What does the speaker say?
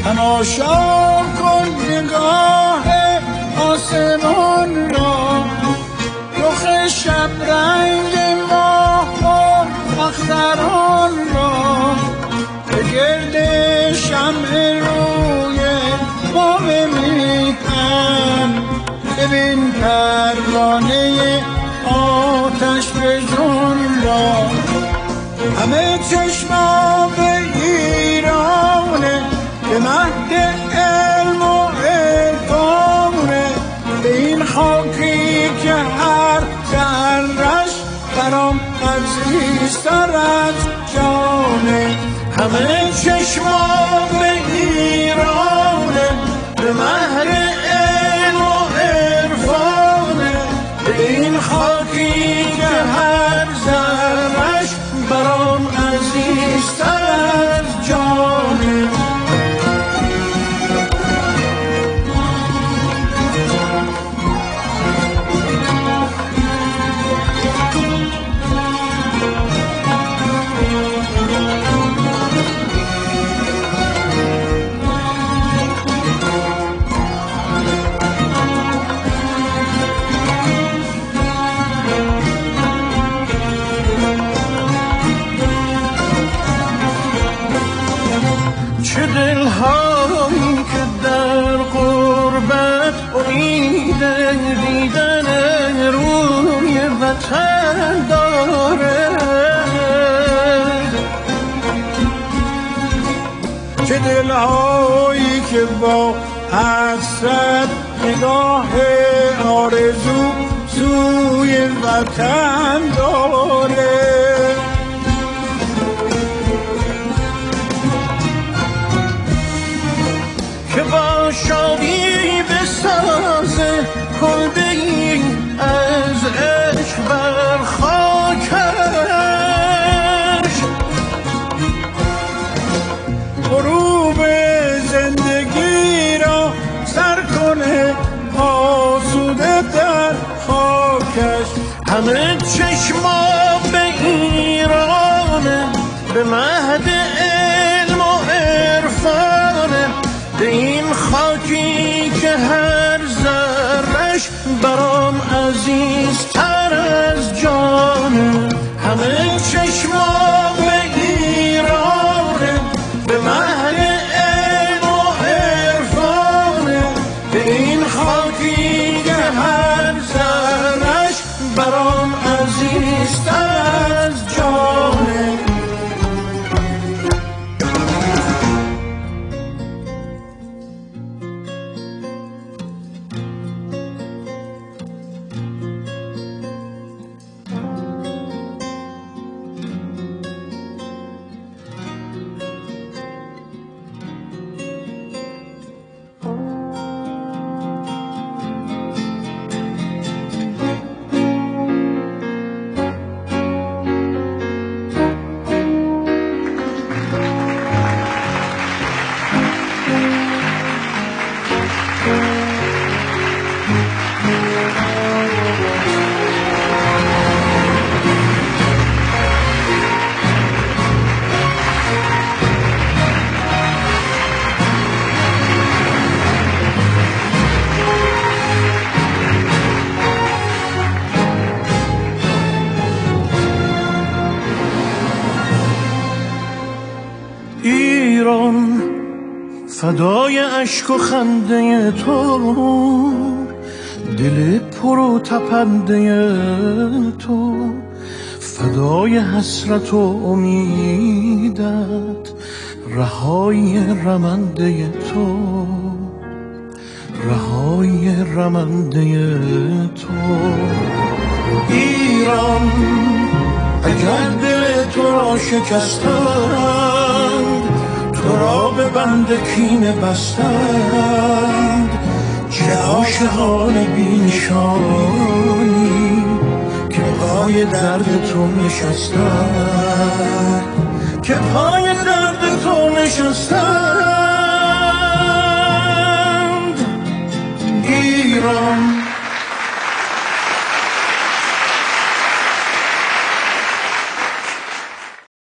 تماشا کن نگاه آسمان را، رخ شب رنگ ماه و اختران را، به گرد شمع روی بام میهن ببین پروانه آتش فشان را. همه چشما به ایرانه، به مهد علم و عرفانه، به این خاکی که هر ذره‌اش برام عزیزتر از جانه. همه چشما به ایرانه، به مهد علم و عرفانه، به این خاکی که هر ذره‌اش برام عزیزتر از جانه. چه دلهایی که در غربت امید دیدن روی وطن داره، چه دلهایی که با حسرت نگاه آرزو سوی وطن داره. که با شادی بسازه کلبه‌ای از عشق بر خاکش، غروب زندگی را سر کنه آسوده در خاکش. همه چشما به ایرانه، به مهد علم و عرفانه، به این خاکی که هر ذره‌اش برام عزیزتر از جانه. همه چشما به ایرانه، به مهد علم و عرفانه، به این خاکی که هر ذره‌اش برام عزیزتر از جانه. فدای اشک و خنده تو، دل پر و تپنده تو، فدای حسرت و امیدت، رهای رمنده تو، رهای رمنده تو. ایران اگر دل تو را شکستند، تو را به بند کینه بستند، چه عاشقان بی نشانی که پای درد تو نشستند، که پای درد تو نشستند.